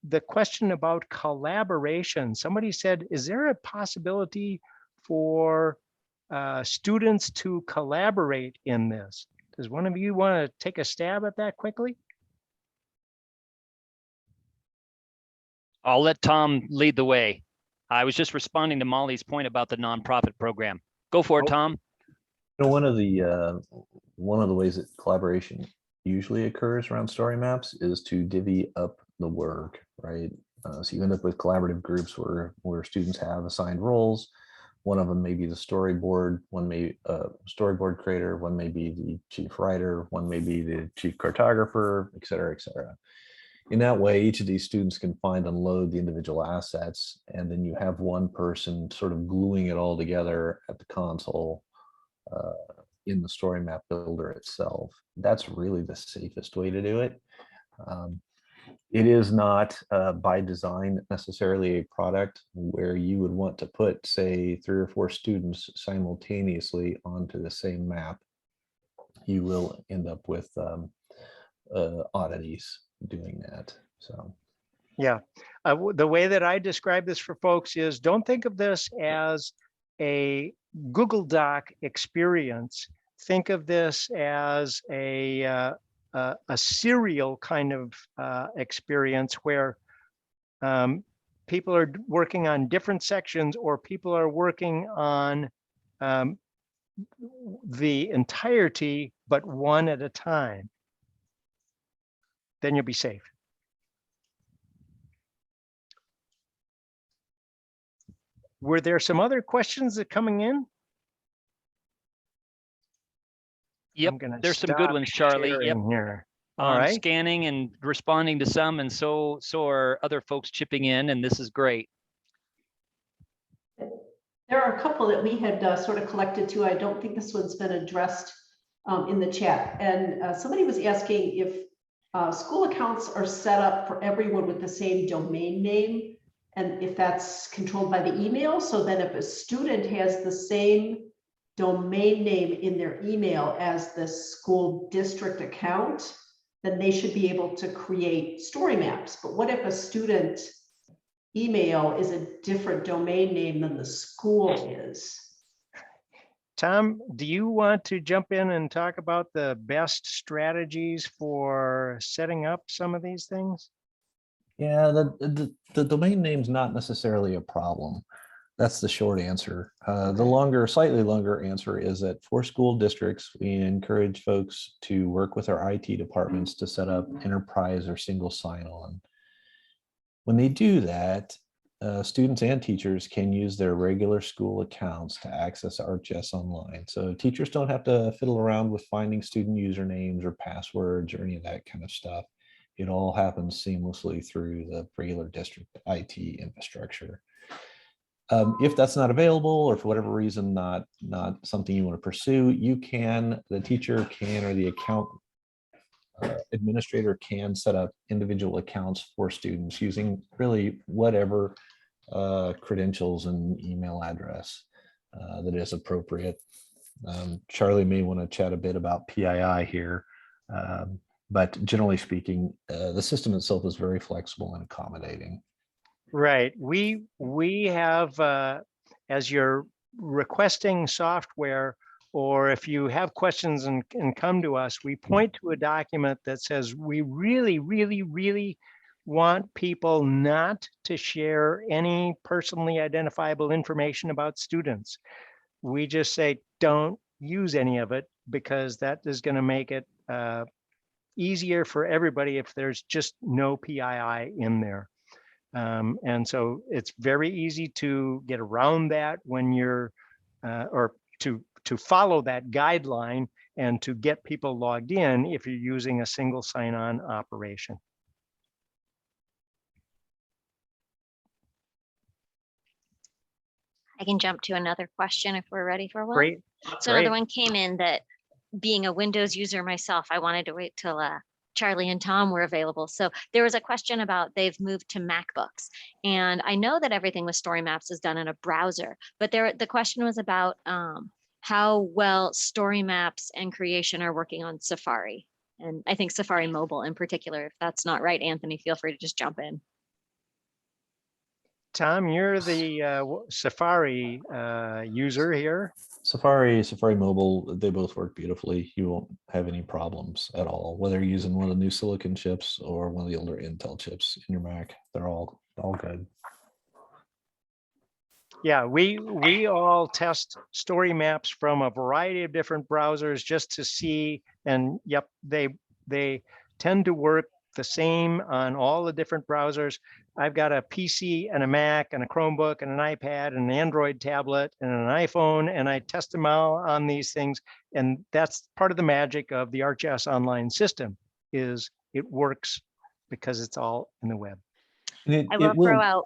Speaker 4: the question about collaboration. Somebody said, is there a possibility for students to collaborate in this? Does one of you want to take a stab at that quickly?
Speaker 1: I'll let Tom lead the way. I was just responding to Molly's point about the nonprofit program. Go for it, Tom.
Speaker 2: You know, one of the ways that collaboration usually occurs around story maps is to divvy up the work, right? So you end up with collaborative groups where students have assigned roles. One of them may be the storyboard, one may storyboard creator, one may be the chief writer, one may be the chief cartographer, et cetera, et cetera. In that way, each of these students can find and load the individual assets, and then you have one person sort of gluing it all together at the console in the story map builder itself. That's really the safest way to do it. It is not by design necessarily a product where you would want to put, say, 3 or 4 students simultaneously onto the same map. You will end up with oddities doing that. So
Speaker 4: yeah, the way that I describe this for folks is, don't think of this as a Google Doc experience. Think of this as a serial kind of experience where people are working on different sections, or people are working on the entirety, but one at a time. Then you'll be safe. Were there some other questions that coming in?
Speaker 1: Yep, there's some good ones, Charlie. Yep.
Speaker 4: Here. All right.
Speaker 1: Scanning and responding to some, and so are other folks chipping in, and this is great.
Speaker 5: There are a couple that we had sort of collected too. I don't think this one's been addressed in the chat. And somebody was asking if school accounts are set up for everyone with the same domain name, and if that's controlled by the email. So then if a student has the same domain name in their email as the school district account, then they should be able to create story maps. But what if a student email is a different domain name than the school is?
Speaker 4: Tom, do you want to jump in and talk about the best strategies for setting up some of these things?
Speaker 2: yeah, the domain name's not necessarily a problem. That's the short answer. The slightly longer answer is that for school districts, we encourage folks to work with our IT departments to set up enterprise or single sign-on. When they do that, students and teachers can use their regular school accounts to access Arcgis Online. So teachers don't have to fiddle around with finding student usernames or passwords or any of that kind of stuff. It all happens seamlessly through the regular district IT infrastructure. If that's not available, or for whatever reason not something you want to pursue, the teacher can, or the account administrator can set up individual accounts for students using really whatever credentials and email address that is appropriate. Charlie may want to chat a bit about PII here, but generally speaking, the system itself is very flexible and accommodating.
Speaker 4: Right. We have, as you're requesting software, or if you have questions and come to us, we point to a document that says we really, really, really want people not to share any personally identifiable information about students. We just say, don't use any of it, because that is going to make it easier for everybody if there's just no PII in there. And so it's very easy to get around that when you're, or to follow that guideline and to get people logged in if you're using a single sign-on operation.
Speaker 3: I can jump to another question if we're ready for one.
Speaker 4: Great.
Speaker 3: So another one came in that, being a Windows user myself, I wanted to wait till Charlie and Tom were available. So there was a question about they've moved to MacBooks. And I know that everything with StoryMaps is done in a browser, but the question was about how well StoryMaps and creation are working on Safari. And I think Safari mobile in particular. If that's not right, Anthony, feel free to just jump in.
Speaker 4: Tom, you're the Safari user here.
Speaker 2: Safari Mobile, they both work beautifully. You won't have any problems at all, whether you're using one of the new Silicon chips or one of the older Intel chips in your Mac. They're all good.
Speaker 4: Yeah, we all test StoryMaps from a variety of different browsers just to see, and yep, they tend to work the same on all the different browsers. I've got a PC and a Mac and a Chromebook and an iPad and an Android tablet and an iPhone, and I test them all on these things. And that's part of the magic of the Arcgis Online system, is it works because it's all in the web.
Speaker 3: I will throw out.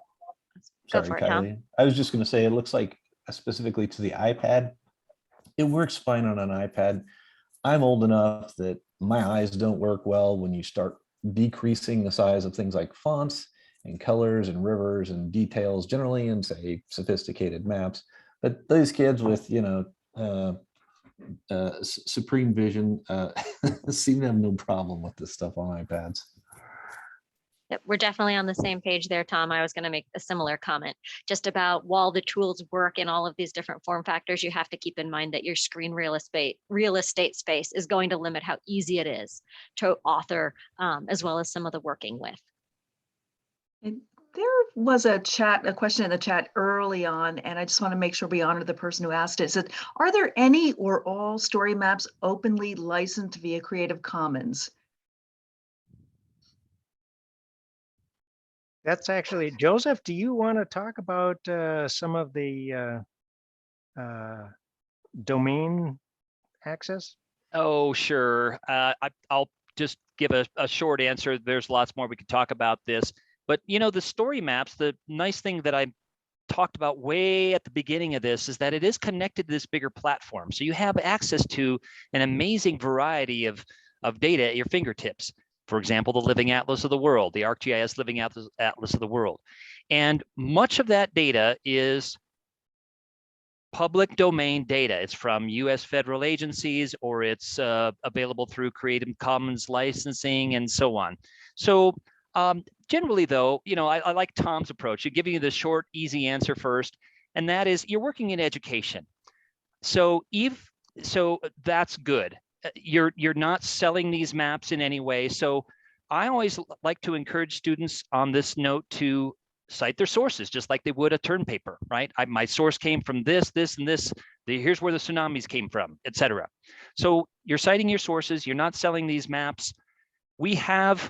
Speaker 3: Go
Speaker 2: Sorry,
Speaker 3: for it, Tom.
Speaker 2: Kylie. I was just going to say, it looks like specifically to the iPad, it works fine on an iPad. I'm old enough that my eyes don't work well when you start decreasing the size of things like fonts and colors and rivers and details generally in, say, sophisticated maps. But those kids with, supreme vision seem to have no problem with this stuff on iPads.
Speaker 3: Yep, we're definitely on the same page there, Tom. I was going to make a similar comment just about while the tools work in all of these different form factors, you have to keep in mind that your screen real estate space is going to limit how easy it is to author, as well as some of the working with.
Speaker 6: And there was a question in the chat early on, and I just want to make sure we honor the person who asked it. It said, are there any or all story maps openly licensed via Creative Commons?
Speaker 4: That's actually, Joseph, do you want to talk about some of the domain access?
Speaker 1: Oh, sure. I'll just give a short answer. There's lots more we could talk about this. But, the story maps, the nice thing that I talked about way at the beginning of this is that it is connected to this bigger platform. So you have access to an amazing variety of data at your fingertips. For example, the Living Atlas of the World, the ArcGIS Living Atlas of the World. And much of that data is public domain data. It's from US federal agencies, or it's available through Creative Commons licensing and so on. So generally though, I like Tom's approach. You're giving you the short, easy answer first, and that is you're working in education. So that's good. You're not selling these maps in any way. So I always like to encourage students on this note to cite their sources, just like they would a term paper, right? My source came from this, and this. Here's where the tsunamis came from, etc. So you're citing your sources. You're not selling these maps. We have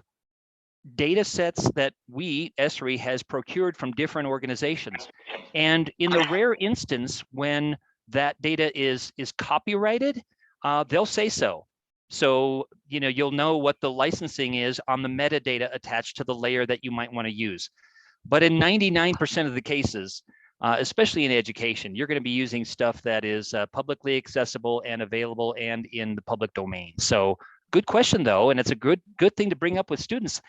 Speaker 1: data sets that Esri has procured from different organizations. And in the rare instance when that data is copyrighted, they'll say so. So, you'll know what the licensing is on the metadata attached to the layer that you might want to use. But in 99% of the cases, especially in education, you're going to be using stuff that is publicly accessible and available and in the public domain. So good question though, and it's a good thing to bring up with students.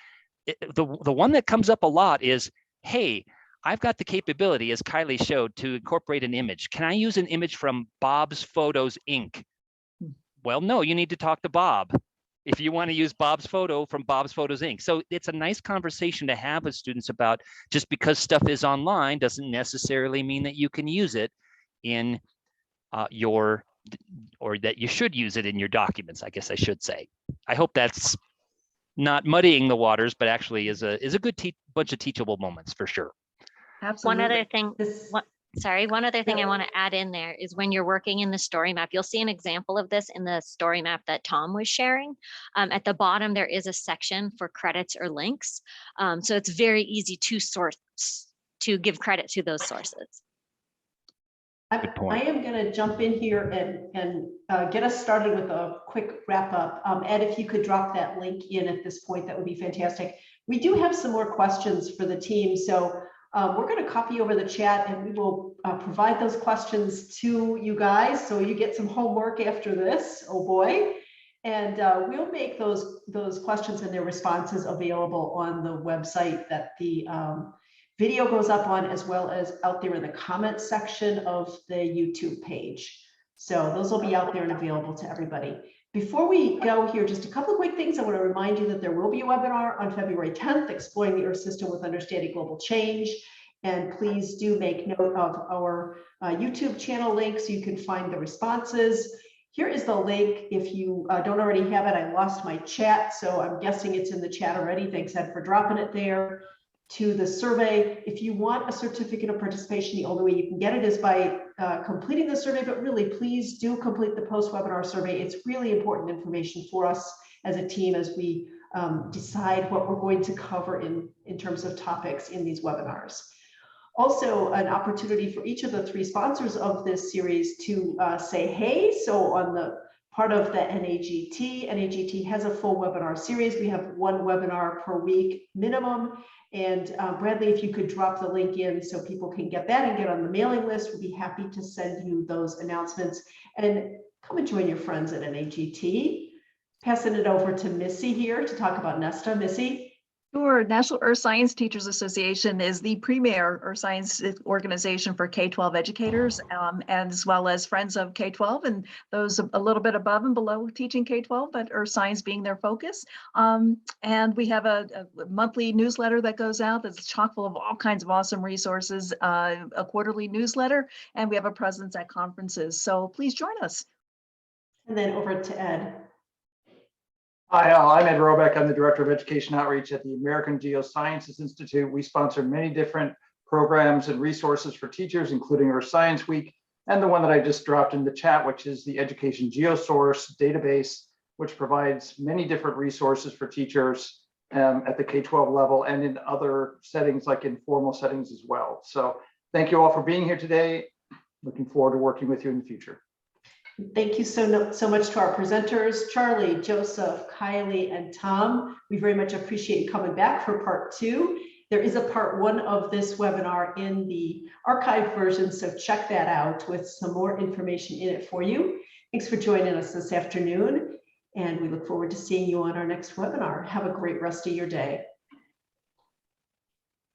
Speaker 1: The one that comes up a lot is, hey, I've got the capability, as Kylie showed, to incorporate an image. Can I use an image from Bob's Photos, Inc.? Well, no, you need to talk to Bob if you want to use Bob's photo from Bob's Photos, Inc. So it's a nice conversation to have with students about, just because stuff is online doesn't necessarily mean that you can use it in or that you should use it in your documents, I guess I should say. I hope that's not muddying the waters, but actually is a good bunch of teachable moments for sure.
Speaker 6: Absolutely.
Speaker 3: One other thing, one other thing I want to add in there is when you're working in the story map, you'll see an example of this in the story map that Tom was sharing. At the bottom, there is a section for credits or links. So it's very easy to give credit to those sources.
Speaker 1: Good point.
Speaker 5: I am going to jump in here and get us started with a quick wrap up. Ed, if you could drop that link in at this point, that would be fantastic. We do have some more questions for the team. So we're going to copy over the chat and we will provide those questions to you guys. So you get some homework after this, oh boy. And we'll make those questions and their responses available on the website that the video goes up on, as well as out there in the comments section of the YouTube page. So those will be out there and available to everybody. Before we go here, just a couple of quick things. I want to remind you that there will be a webinar on February 10th, Exploring the Earth System with Understanding Global Change. And please do make note of our YouTube channel link so you can find the responses. Here is the link. If you don't already have it, I lost my chat, so I'm guessing it's in the chat already. Thanks, Ed, for dropping it there. To the survey. If you want a certificate of participation, the only way you can get it is by completing the survey, but really please do complete the post-webinar survey. It's really important information for us as a team as we decide what we're going to cover in terms of topics in these webinars. Also, an opportunity for each of the 3 sponsors of this series to say hey. So on the part of the NAGT has a full webinar series. We have 1 webinar per week minimum. And Bradley, if you could drop the link in so people can get that and get on the mailing list, we'd be happy to send you those announcements. And come and join your friends at NAGT. Passing it over to Missy here to talk about Nesta. Missy.
Speaker 6: Sure. National Earth Science Teachers Association is the premier Earth Science organization for K-12 educators, as well as Friends of K-12 and those a little bit above and below teaching K-12, but Earth Science being their focus. And we have a monthly newsletter that goes out that's chock full of all kinds of awesome resources, a quarterly newsletter, and we have a presence at conferences. So please join us.
Speaker 5: And then over to Ed.
Speaker 7: Hi, I'm Ed Robeck. I'm the Director of Education Outreach at the American Geosciences Institute. We sponsor many different programs and resources for teachers, including Earth Science Week, and the one that I just dropped in the chat, which is the Education Geosource database, which provides many different resources for teachers at the K-12 level and in other settings, like informal settings as well. So thank you all for being here today. Looking forward to working with you in the future.
Speaker 5: Thank you so much to our presenters, Charlie, Joseph, Kylie, and Tom. We very much appreciate you coming back for part 2. There is a part 1 of this webinar in the archived version, so check that out with some more information in it for you. Thanks for joining us this afternoon, and we look forward to seeing you on our next webinar. Have a great rest of your day.